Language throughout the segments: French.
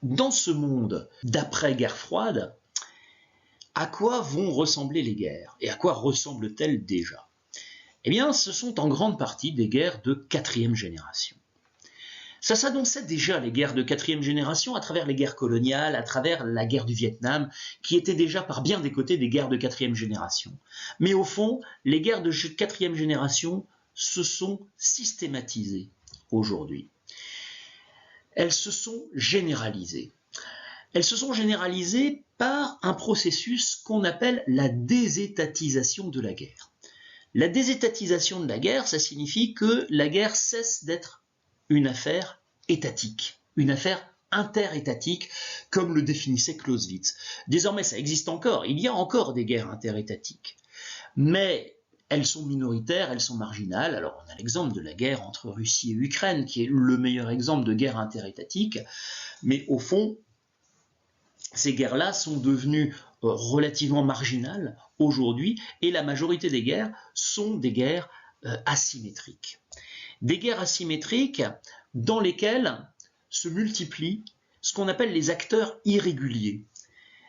dans ce monde d'après-guerre froide, à quoi vont ressembler les guerres et à quoi ressemblent-elles déjà? Eh bien, ce sont en grande partie des guerres de quatrième génération. Ça s'annonçait déjà, les guerres de quatrième génération, à travers les guerres coloniales, à travers la guerre du Vietnam, qui étaient déjà par bien des côtés des guerres de quatrième génération. Mais au fond, les guerres de quatrième génération se sont systématisées aujourd'hui. Elles se sont généralisées. Elles se sont généralisées par un processus qu'on appelle la désétatisation de la guerre. La désétatisation de la guerre, ça signifie que la guerre cesse d'être une affaire étatique, une affaire interétatique, comme le définissait Clausewitz. Désormais, ça existe encore, il y a encore des guerres interétatiques, mais elles sont minoritaires, elles sont marginales. Alors on a l'exemple de la guerre entre Russie et Ukraine, qui est le meilleur exemple de guerre interétatique, mais au fond, ces guerres-là sont devenues relativement marginales aujourd'hui, et la majorité des guerres sont des guerres asymétriques. Des guerres asymétriques dans lesquelles se multiplient ce qu'on appelle les acteurs irréguliers.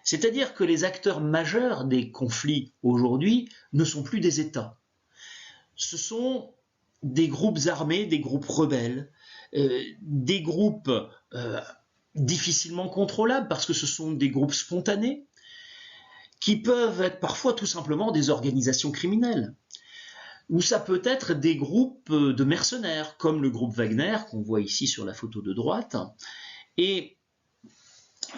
C'est-à-dire que les acteurs majeurs des conflits aujourd'hui ne sont plus des États. Ce sont des groupes armés, des groupes rebelles, des groupes difficilement contrôlables parce que ce sont des groupes spontanés qui peuvent être parfois tout simplement des organisations criminelles. Ou ça peut être des groupes de mercenaires, comme le groupe Wagner, qu'on voit ici sur la photo de droite, et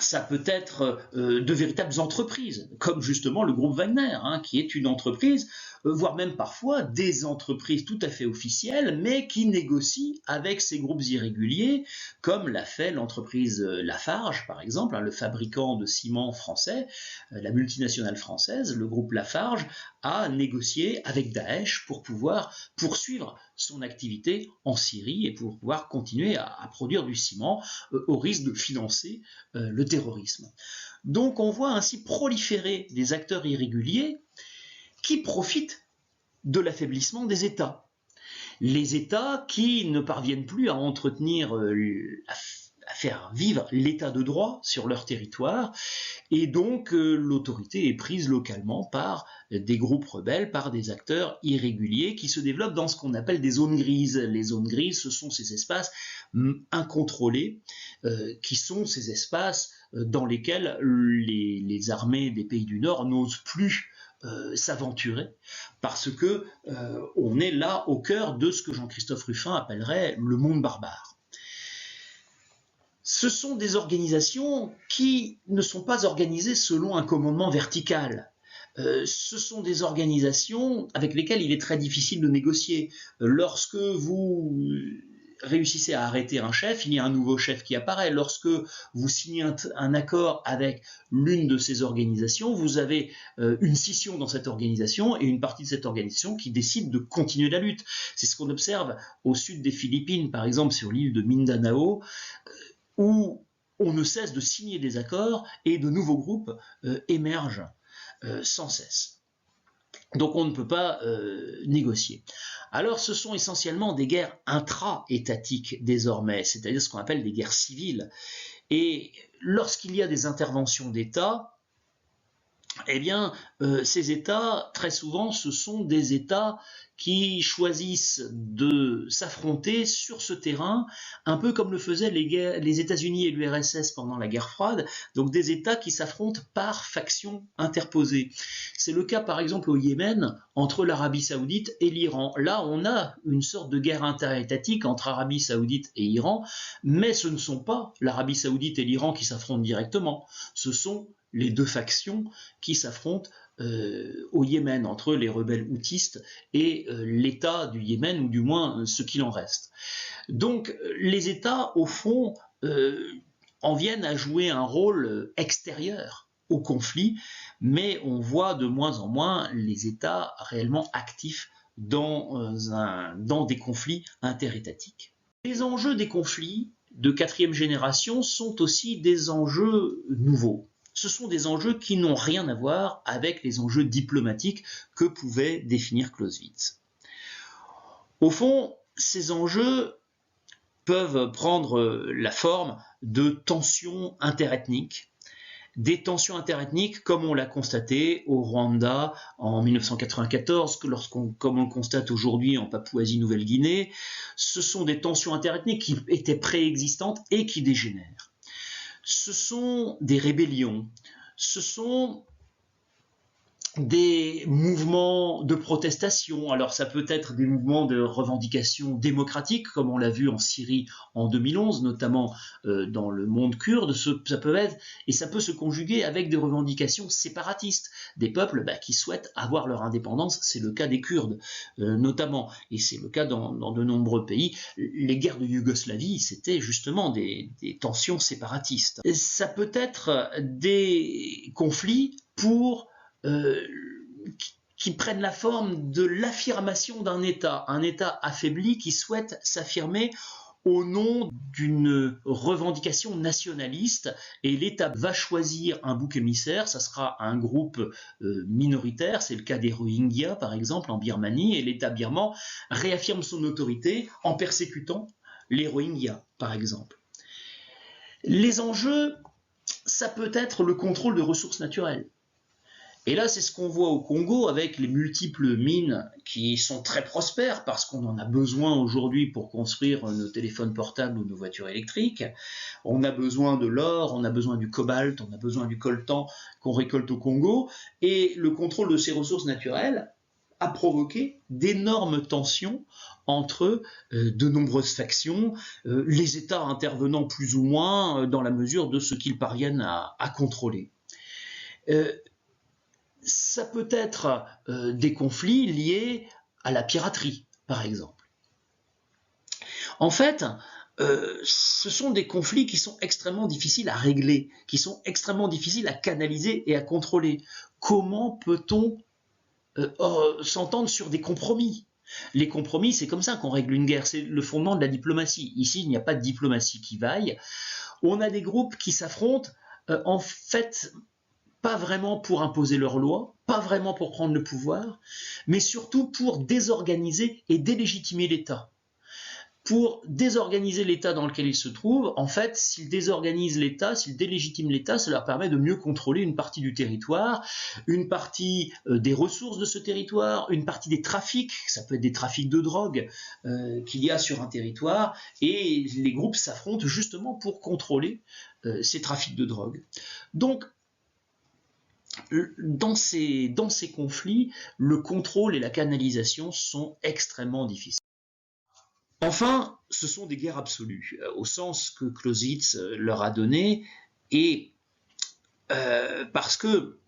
ça peut être de véritables entreprises, comme justement le groupe Wagner, qui est une entreprise, voire même parfois des entreprises tout à fait officielles, mais qui négocient avec ces groupes irréguliers, comme l'a fait l'entreprise Lafarge, par exemple, le fabricant de ciment français, la multinationale française, le groupe Lafarge, a négocié avec Daesh pour pouvoir poursuivre son activité en Syrie et pour pouvoir continuer à produire du ciment au risque de financer le terrorisme. Donc on voit ainsi proliférer des acteurs irréguliers qui profitent de l'affaiblissement des États. Les États qui ne parviennent plus à entretenir, à faire vivre l'état de droit sur leur territoire, et donc l'autorité est prise localement par des groupes rebelles, par des acteurs irréguliers qui se développent dans ce qu'on appelle des zones grises. Les zones grises, ce sont ces espaces incontrôlés, qui sont ces espaces dans lesquels les armées des pays du Nord n'osent plus s'aventurer, parce que on est là au cœur de ce que Jean-Christophe Ruffin appellerait le monde barbare. Ce sont des organisations qui ne sont pas organisées selon un commandement vertical. Ce sont des organisations avec lesquelles il est très difficile de négocier. Lorsque vous réussissez à arrêter un chef, il y a un nouveau chef qui apparaît. Lorsque vous signez un accord avec l'une de ces organisations, vous avez une scission dans cette organisation et une partie de cette organisation qui décide de continuer la lutte. C'est ce qu'on observe au sud des Philippines, par exemple sur l'île de Mindanao, où on ne cesse de signer des accords et de nouveaux groupes émergent sans cesse. Donc on ne peut pas négocier. Alors ce sont essentiellement des guerres intra-étatiques désormais, c'est-à-dire ce qu'on appelle des guerres civiles. Et lorsqu'il y a des interventions d'État, eh bien, ces États, très souvent, ce sont des États qui choisissent de s'affronter sur ce terrain, un peu comme le faisaient les États-Unis et l'URSS pendant la guerre froide, donc des États qui s'affrontent par factions interposées. C'est le cas, par exemple, au Yémen, entre l'Arabie Saoudite et l'Iran. Là, on a une sorte de guerre interétatique entre Arabie Saoudite et Iran, mais ce ne sont pas l'Arabie Saoudite et l'Iran qui s'affrontent directement, ce sont les deux factions qui s'affrontent au Yémen, entre les rebelles houtistes et l'État du Yémen, ou du moins ce qu'il en reste. Donc les États, au fond, en viennent à jouer un rôle extérieur au conflit, mais on voit de moins en moins les États réellement actifs dans des conflits interétatiques. Les enjeux des conflits de quatrième génération sont aussi des enjeux nouveaux. Ce sont des enjeux qui n'ont rien à voir avec les enjeux diplomatiques que pouvait définir Clausewitz. Au fond, ces enjeux peuvent prendre la forme de tensions interethniques. Des tensions interethniques comme on l'a constaté au Rwanda en 1994, comme on le constate aujourd'hui en Papouasie-Nouvelle-Guinée. Ce sont des tensions interethniques qui étaient préexistantes et qui dégénèrent. Ce sont des rébellions, ce sont des mouvements de protestation. Alors ça peut être des mouvements de revendication démocratique, comme on l'a vu en Syrie en 2011, notamment dans le monde kurde. Ça peut être, et ça peut se conjuguer avec des revendications séparatistes, des peuples qui souhaitent avoir leur indépendance. C'est le cas des Kurdes notamment, et c'est le cas dans de nombreux pays. Les guerres de Yougoslavie, c'était justement des tensions séparatistes. Et ça peut être des conflits qui prennent la forme de l'affirmation d'un État, un État affaibli qui souhaite s'affirmer au nom d'une revendication nationaliste, et l'État va choisir un bouc émissaire. Ça sera un groupe minoritaire, c'est le cas des Rohingyas par exemple en Birmanie, et l'État birman réaffirme son autorité en persécutant les Rohingyas par exemple. Les enjeux, ça peut être le contrôle de ressources naturelles. Et là, c'est ce qu'on voit au Congo avec les multiples mines qui sont très prospères parce qu'on en a besoin aujourd'hui pour construire nos téléphones portables ou nos voitures électriques. On a besoin de l'or, on a besoin du cobalt, on a besoin du coltan qu'on récolte au Congo. Et le contrôle de ces ressources naturelles a provoqué d'énormes tensions entre de nombreuses factions, les États intervenant plus ou moins dans la mesure de ce qu'ils parviennent à contrôler. Ça peut être des conflits liés à la piraterie, par exemple. En fait, ce sont des conflits qui sont extrêmement difficiles à régler, qui sont extrêmement difficiles à canaliser et à contrôler. Comment peut-on s'entendre sur des compromis ? Les compromis, c'est comme ça qu'on règle une guerre, c'est le fondement de la diplomatie. Ici, il n'y a pas de diplomatie qui vaille. On a des groupes qui s'affrontent, en fait, pas vraiment pour imposer leurs lois, pas vraiment pour prendre le pouvoir, mais surtout pour désorganiser et délégitimer l'État. Pour désorganiser l'État dans lequel ils se trouvent, en fait, s'ils désorganisent l'État, s'ils délégitiment l'État, ça leur permet de mieux contrôler une partie du territoire, une partie des ressources de ce territoire, une partie des trafics, ça peut être des trafics de drogue qu'il y a sur un territoire, et les groupes s'affrontent justement pour contrôler ces trafics de drogue. Donc, dans ces conflits, le contrôle et la canalisation sont extrêmement difficiles. Enfin, ce sont des guerres absolues, au sens que Clausewitz leur a donné, et parce que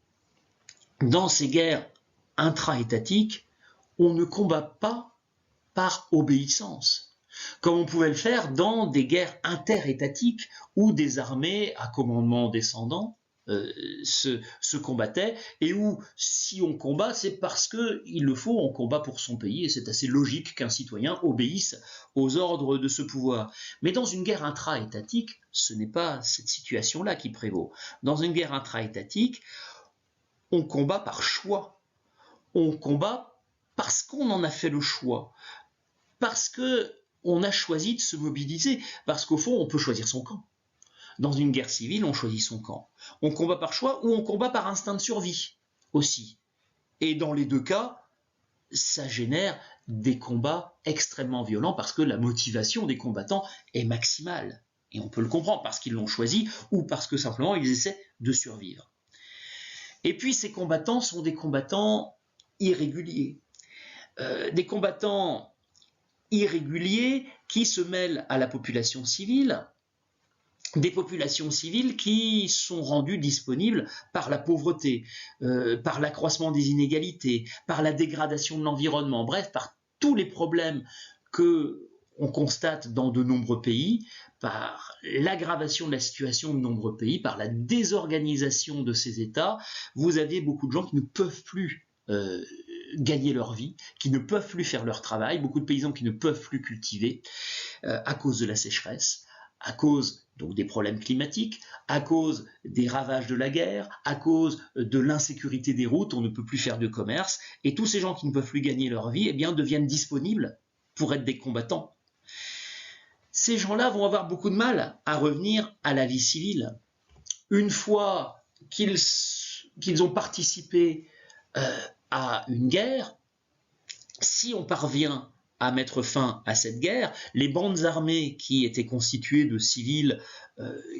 dans ces guerres intra-étatiques, on ne combat pas par obéissance, comme on pouvait le faire dans des guerres interétatiques où des armées à commandement descendant se combattaient, et où si on combat, c'est parce qu'il le faut, on combat pour son pays, et c'est assez logique qu'un citoyen obéisse aux ordres de ce pouvoir. Mais dans une guerre intra-étatique, ce n'est pas cette situation-là qui prévaut. Dans une guerre intra-étatique, on combat par choix. On combat parce qu'on en a fait le choix, parce qu'on a choisi de se mobiliser, parce qu'au fond, on peut choisir son camp. Dans une guerre civile, on choisit son camp. On combat par choix ou on combat par instinct de survie aussi. Et dans les deux cas, ça génère des combats extrêmement violents parce que la motivation des combattants est maximale. Et on peut le comprendre parce qu'ils l'ont choisi ou parce que simplement ils essaient de survivre. Et puis ces combattants sont des combattants irréguliers. Des combattants irréguliers qui se mêlent à la population civile, des populations civiles qui sont rendues disponibles par la pauvreté, par l'accroissement des inégalités, par la dégradation de l'environnement, bref, par tous les problèmes qu'on constate dans de nombreux pays, par l'aggravation de la situation de nombreux pays, par la désorganisation de ces États. Vous avez beaucoup de gens qui ne peuvent plus gagner leur vie, qui ne peuvent plus faire leur travail, beaucoup de paysans qui ne peuvent plus cultiver à cause de la sécheresse, à cause donc des problèmes climatiques, à cause des ravages de la guerre, à cause de l'insécurité des routes, on ne peut plus faire de commerce, et tous ces gens qui ne peuvent plus gagner leur vie, eh bien, deviennent disponibles pour être des combattants. Ces gens-là vont avoir beaucoup de mal à revenir à la vie civile. Une fois qu'ils ont participé à une guerre, si on parvient à mettre fin à cette guerre, les bandes armées qui étaient constituées de civils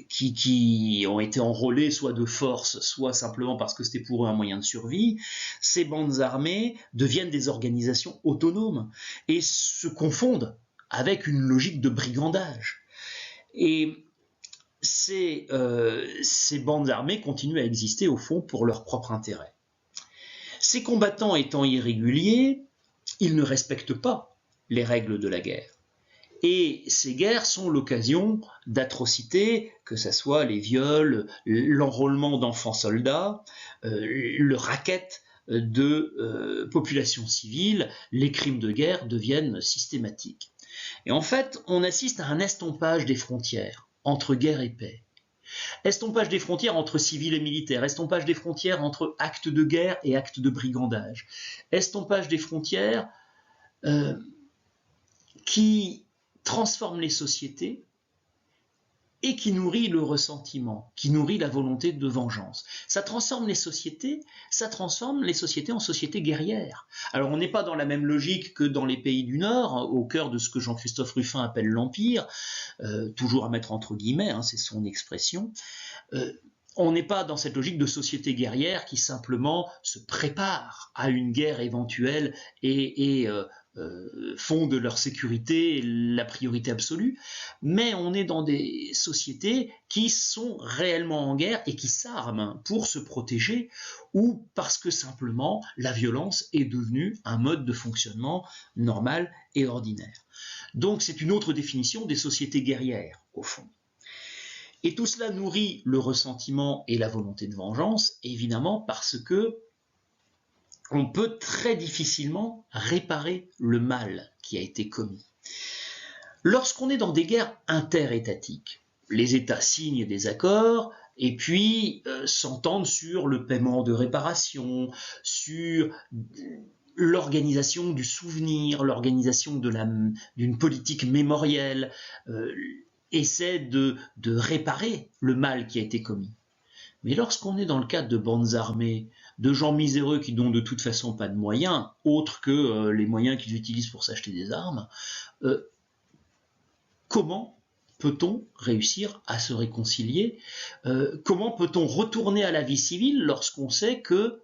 qui ont été enrôlés soit de force, soit simplement parce que c'était pour eux un moyen de survie, ces bandes armées deviennent des organisations autonomes et se confondent avec une logique de brigandage. Et ces bandes armées continuent à exister au fond pour leur propre intérêt. Ces combattants étant irréguliers, ils ne respectent pas les règles de la guerre. Et ces guerres sont l'occasion d'atrocités, que ce soit les viols, l'enrôlement d'enfants soldats, le racket de populations civiles, les crimes de guerre deviennent systématiques. Et en fait, on assiste à un estompage des frontières entre guerre et paix. Estompage des frontières entre civils et militaires, estompage des frontières entre actes de guerre et actes de brigandage, estompage des frontières qui transforme les sociétés et qui nourrit le ressentiment, qui nourrit la volonté de vengeance. Ça transforme les sociétés en sociétés guerrières. Alors on n'est pas dans la même logique que dans les pays du Nord, au cœur de ce que Jean-Christophe Ruffin appelle l'Empire, toujours à mettre entre guillemets, c'est son expression. On n'est pas dans cette logique de société guerrière qui simplement se prépare à une guerre éventuelle et font de leur sécurité la priorité absolue, mais on est dans des sociétés qui sont réellement en guerre et qui s'arment pour se protéger ou parce que simplement la violence est devenue un mode de fonctionnement normal et ordinaire. Donc c'est une autre définition des sociétés guerrières, au fond. Et tout cela nourrit le ressentiment et la volonté de vengeance, évidemment parce que on peut très difficilement réparer le mal qui a été commis. Lorsqu'on est dans des guerres interétatiques, les États signent des accords et puis s'entendent sur le paiement de réparation, sur l'organisation du souvenir, l'organisation d'une politique mémorielle, essaient de réparer le mal qui a été commis. Mais lorsqu'on est dans le cadre de bandes armées, de gens miséreux qui n'ont de toute façon pas de moyens, autres que les moyens qu'ils utilisent pour s'acheter des armes, comment peut-on réussir à se réconcilier? Comment peut-on retourner à la vie civile lorsqu'on sait que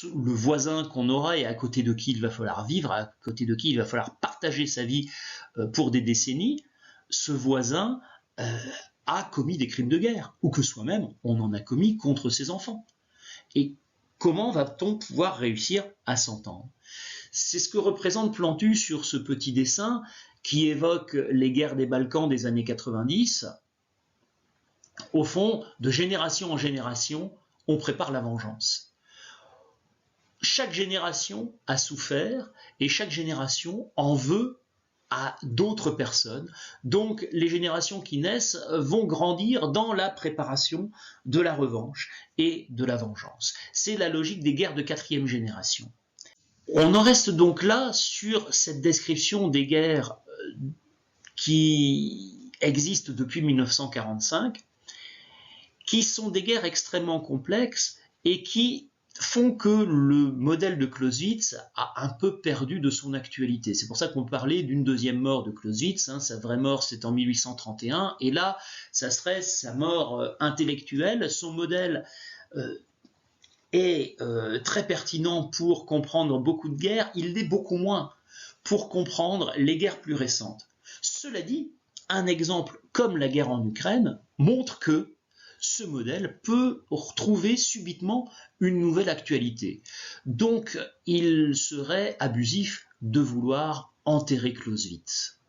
le voisin qu'on aura et à côté de qui il va falloir vivre, à côté de qui il va falloir partager sa vie pour des décennies, ce voisin a commis des crimes de guerre, ou que soi-même, on en a commis contre ses enfants. Et comment va-t-on pouvoir réussir à s'entendre? C'est ce que représente Plantu sur ce petit dessin qui évoque les guerres des Balkans des années 90. Au fond, de génération en génération, on prépare la vengeance. Chaque génération a souffert et chaque génération en veut à d'autres personnes. Donc les générations qui naissent vont grandir dans la préparation de la revanche et de la vengeance. C'est la logique des guerres de quatrième génération. On en reste donc là sur cette description des guerres qui existent depuis 1945, qui sont des guerres extrêmement complexes et qui font que le modèle de Clausewitz a un peu perdu de son actualité. C'est pour ça qu'on parlait d'une deuxième mort de Clausewitz. Sa vraie mort, c'est en 1831. Et là, ça serait sa mort intellectuelle. Son modèle est très pertinent pour comprendre beaucoup de guerres. Il l'est beaucoup moins pour comprendre les guerres plus récentes. Cela dit, un exemple comme la guerre en Ukraine montre que ce modèle peut retrouver subitement une nouvelle actualité. Donc, il serait abusif de vouloir enterrer Clausewitz.